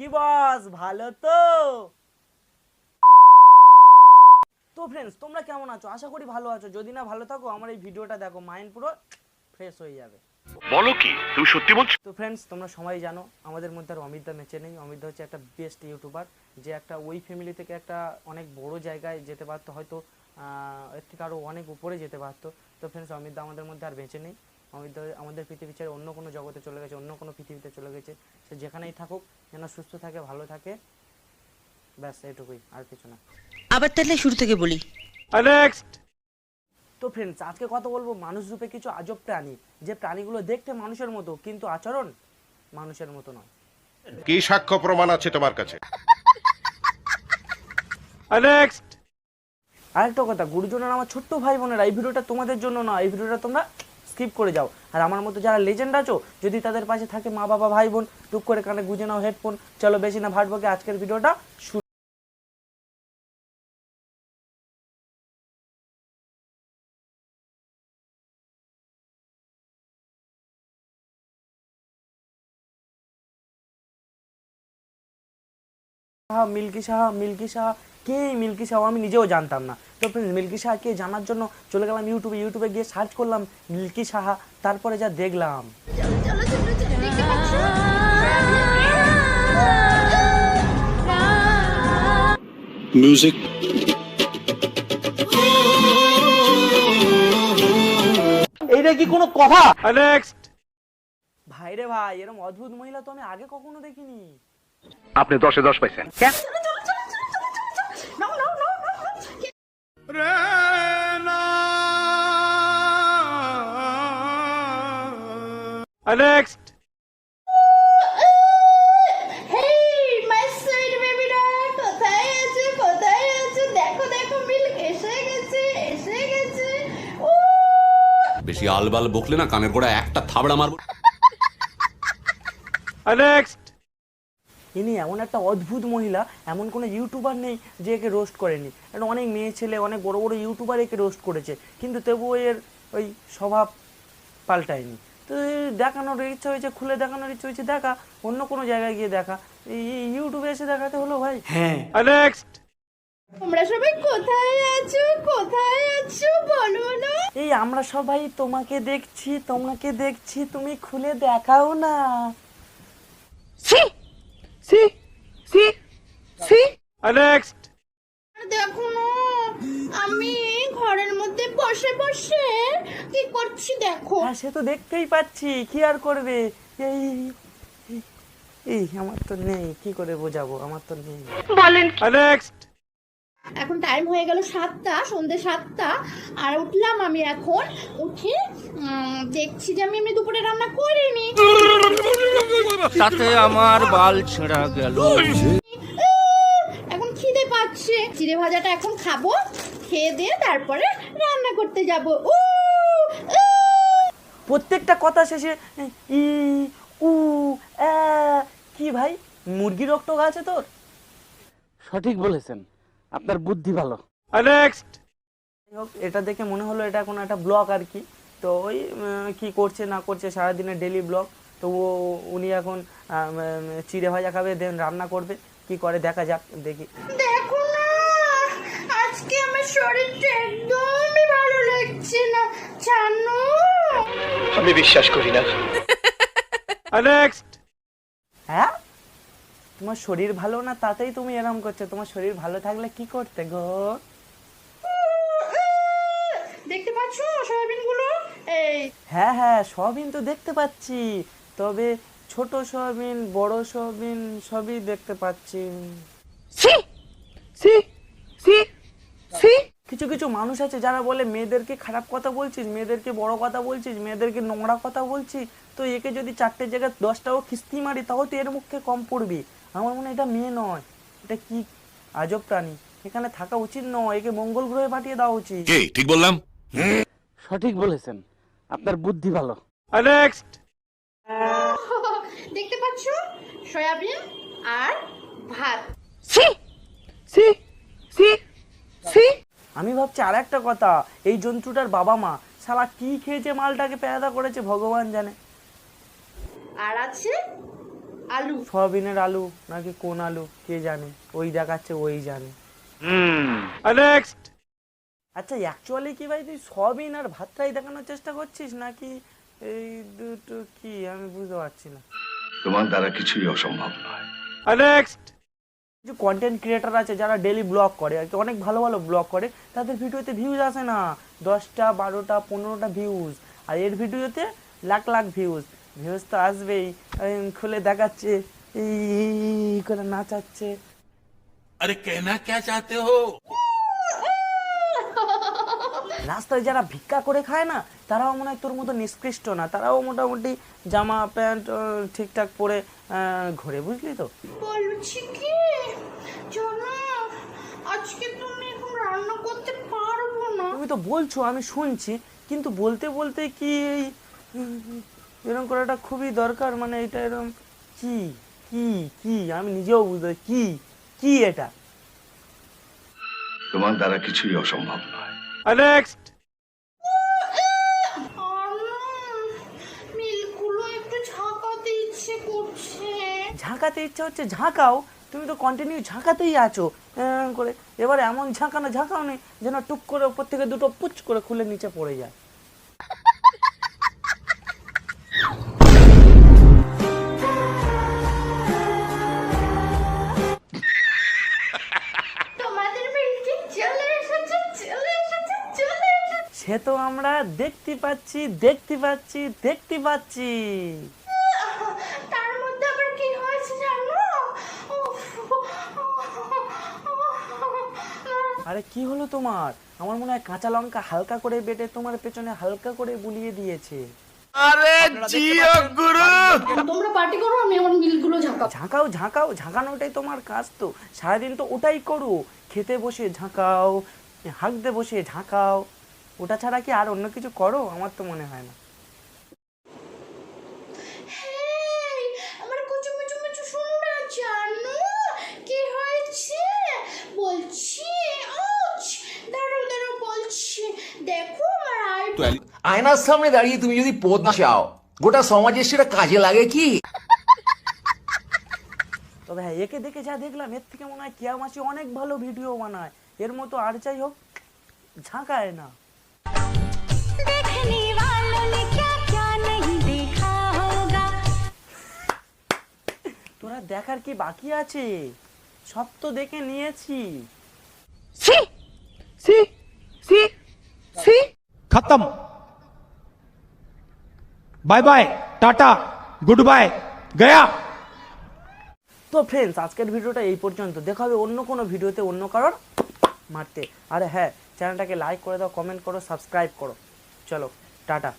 কি বস, ভালো তো? তো ফ্রেন্ডস, তোমরা কেমন আছো? আশা করি ভালো আছো। যদি না ভালো থাকো, আমার এই ভিডিওটা দেখো, মাইন্ড পুরো ফ্রেশ হয়ে যাবে। বলো কি তুমি সত্যি বলছো? তো ফ্রেন্ডস, তোমরা সবাই জানো আমাদের মধ্যে আর অমিতদা বেঁচে নেই। অমিতদা হচ্ছে একটা বেস্ট ইউটিউবার, যে একটা ওই ফ্যামিলি থেকে একটা অনেক বড় জায়গায় যেতে পারতো, হয়তো এর থেকে আরও অনেক উপরে যেতে পারতো। তো ফ্রেন্ডস, অমিতদা আমাদের মধ্যে আর বেঁচে নেই। অমিতদা আমাদের পৃথিবী ছেড়ে অন্য কোনো জগতে চলে গেছে, অন্য কোনো পৃথিবীতে চলে গেছে। সে যেখানেই থাকুক যেন সুস্থ থাকে, ভালো থাকে, ব্যাস এটুকুই, আর কিছু না। আবার তাহলে শুরু থেকে বলি। তো ফ্রেন্ডস, আজকে কথা বলবো মানুষ রূপে কিছু আজব প্রাণী, যে প্রাণীগুলো দেখতে মানুষের মতো কিন্তু আচরণ মানুষের মতো নয়। কি সাক্ষ্য প্রমাণ আছে তোমার কাছে? আরেকটা কথা, গুরুজনের আমার ছোট্ট ভাই বোনেরা, এই ভিডিওটা তোমাদের জন্য না, এই ভিডিওটা তোমরা স্কিপ করে যাও। আর আমার মতো যারা লেজেন্ড আছো, যদি তাদের পাশে থাকে মা বাবা ভাই বোন, টুক করে কানে গুঁজে নাও হেডফোন। চলো বেশি না ভাটবকে, আজকের ভিডিওটা শুরু। মিল্কি সাহা, মিল্কি সাহা কে? মিল্কি সাহা আমি নিজেও জানতাম না। তো ফ্রেন্ডস, মিল্কি সাহা কে জানার জন্য চলে গেলাম ইউটিউবে গিয়ে সার্চ করলাম মিল্কি সাহা। তারপরে যা দেখলাম, মিউজিক। এইটা কি কোনো কথা? ভাই রে ভাই, এরকম অদ্ভুত মহিলা তো আমি আগে কখনো দেখিনি। আপনি 10-এ 10 পাইছেন। বেশি আলবাল বকলে না কানের গোড়া একটা থাবড়া মারবো। ইনি এমন একটা অদ্ভুত মহিলা, এমন কোনো ইউটিউবার নেই যে একে রোস্ট করেনি। এটা অনেক মেয়ে ছেলে, অনেক বড় বড় ইউটিউবার একে রোস্ট করেছে, কিন্তু তবুও এর ওই স্বভাব পাল্টায়নি। তো দেখানোর ইচ্ছা হয়েছে, খুলে দেখানোর ইচ্ছা হয়েছে, দেখা অন্য কোনো জায়গায় গিয়ে দেখা, এই ইউটিউবে এসে দেখাতে হলো ভাই। হ্যাঁ, তোমরা সবাই কোথায় আছো, কোথায় আছো বলো না? এই আমরা সবাই তোমাকে দেখছি, তুমি খুলে দেখাও না। দেখো না, আমি ঘরের মধ্যে বসে বসে কি করছি দেখো। হ্যাঁ, সে তো দেখতেই পাচ্ছি, কি আর করবে। এই এই আমার তো নেই, কি করে বোঝাবো, আমার তো নেই। এখন টাইম হয়ে গেল 7টা, সন্ধ্যে 7টা, আর উঠলাম আমি এখন। উঠে দেখছি যে আমি এমনি দুপুরে রান্না করিনি। তাতে আমার বাল ছেঁড়া গেল। এখন খিদে পাচ্ছে, চিড়ে ভাজাটা এখন খাবো, খেয়ে দিয়ে তারপরে রান্না করতে যাব। প্রত্যেকটা কথা শেষে ই উ আ, কি ভাই, মুরগি রক্ত আছে তোর? সঠিক বলেছেন, আপনার বুদ্ধি ভালো। যাই হোক, এটা দেখে মনে হলো এটা কোনো একটা ব্লগ আর কি। তো ওই কি করছে না করছে সারাদিনের ডেলি ব্লগ। তো উনি এখন চিড়ে ভাজা খাবে, দেন রান্না করবে, কি করে দেখা যাক, দেখি। দেখো না, আজকে আমার শরীরটা একদমই ভালো লাগছে না, জানো? আমি বিশ্বাস করি না। হ্যাঁ, তোমার শরীর ভালো না তাতেই তুমি এরম করছো? তোমার শরীর ভালো থাকলে কি করতে গো? দেখতে পাচ্ছ সয়াবিন গুলো? এই হ্যাঁ হ্যাঁ, সয়াবিন তো দেখতে পাচ্ছি, তবে ছোট সয়াবিন, বড় সয়াবিন সবই দেখতে পাচ্ছি। কিছু কিছু মানুষ আছে যারা বলে মেয়েদেরকে খারাপ কথা বলছিস, মেয়েদেরকে বড় কথা বলছিস, মেয়েদেরকে নোংরা কথা বলছিস, তো একে যদি 4টে জায়গায় 10টাও খিস্তি মারি তাও তো এর মুখে কম পড়বি। আমার মনে হয় এটা মেয়ে নয়, এটা কি আজব প্রাণী, এখানে থাকা উচিত নয়, একে মঙ্গল গ্রহে পাঠিয়ে দেওয়া উচিত। কে ঠিক বললাম? সঠিক বলেছেন, আপনার বুদ্ধি ভালো। দেখতে পাচ্ছ সয়াবিন আর ভাত। আমি ভাবছি আর একটা কথা, এই জন্তুটার বাবা মা শালা কি খেয়েছে মালটাকে পেয়াদা করেছে ভগবান জানে। আর আছে আলু। সয়াবিনের আলু নাকি কোন আলু কে জানে, ওই দেখাচ্ছে ওই জানে। আচ্ছা অ্যাকচুয়ালি কি ভাই তুই সয়াবিন আর ভাতটাই দেখানোর চেষ্টা করছিস নাকি এই দুটো কি আমি বুঝতে পারছি না। তোমার দ্বারা কিছুই অসম্ভব নয়। যে কন্টেন্ট ক্রিয়েটার আছে যারা ডেলি ব্লগ করে আর কি, অনেক ভালো ভালো ব্লগ করে, তাদের ভিডিওতে ভিউজ আসে না 10টা 12টা 15টা ভিউজ, আর এর ভিডিওতে লাখ লাখ ভিউজ তো আসবেই। খুলে দেখাচ্ছে এই করে নাচাচ্ছে। আরে কেনা কে চাতে হো? রাস্তায় যারা ভিক্ষা করে খায় না তারাও মনে হয় তোর মতো নিষ্কৃষ্ট না, তারাও মোটামুটি জামা প্যান্ট ঠিকঠাক পরে ঘোরে, বুঝলি তো। বলছি কি জানো, আজকে তুমি এখন রান্না করতে পারবো না। তুমি তো বলছো আমি শুনছি, কিন্তু বলতে বলতে কি এই এরকম করাটা খুবই দরকার, মানে এটা এরকম কি কি কি আমি নিজেও বুঝতে কি কি এটা। তোমার দ্বারা কিছুই অসম্ভব নয়। আর না, মিলগুলো একটু ঝাঁকাতে ইচ্ছে করছে। ঝাঁকাতে ইচ্ছা হচ্ছে ঝাঁকাও, তুমি তো কন্টিনিউ ঝাঁকাতেই আছো করে। এবার এমন ঝাঁকাও নেই যেন টুক করে উপর থেকে দুটো পুচ করে খুলে নিচে পড়ে যায়। তোমাদের মিলটি চলে এসেছে, চলে এসেছে, চলে এসেছে। সে তো আমরা দেখতে পাচ্ছি। তার মধ্যে আবার কি হয়েছে জানো? আরে কি হলো তোমার? আমার মনে হয় কাঁচা লঙ্কা হালকা করে বেটে তোমার পেছনে হালকা করে বুলিয়ে দিয়েছে। তোমরা পার্টি করো, আমি আমার মিলগুলো ঝাঁকাবো। ঝাঁকানোটাই তোমার কাজ তো, সারাদিন তো ওটাই করো। খেতে বসে ঝাঁকাও, হাঁকতে বসে ঝাঁকাও, ওটা ছাড়া কি আর অন্য কিছু করো? আমার তো মনে হয় না। হেই, আমার কুচু মুচু মুচু শোনো না, জানো কি হয়েছে বলছি? আউচ! দাঁড়াও বলছি, দেখো আমার আই। আয়নার সামনে দাঁড়িয়ে তুমি যদি পদ না চাও, গোটা সমাজের সেটা কাজে লাগে কি? তবে হ্যাঁ, একে দেখে যা দেখলাম এর থেকে মনে হয় কিয়া মাসি অনেক ভালো ভিডিও বানায়, এর মতো আর যাই হোক ঝাঁকায় না। তোরা দেখার কি বাকি আছে? সব তো দেখে নিয়েছি। खत्म। Bye bye, tata, good bye, गया। তো ফ্রেন্ডস, আজকের ভিডিওটা এই পর্যন্ত। দেখা হবে অন্য কোনো ভিডিওতে অন্য কারোর মারতে। আরে হ্যাঁ, চ্যানেলটাকে লাইক করে দাও, কমেন্ট করো, সাবস্ক্রাইব করো। চলো টাটা।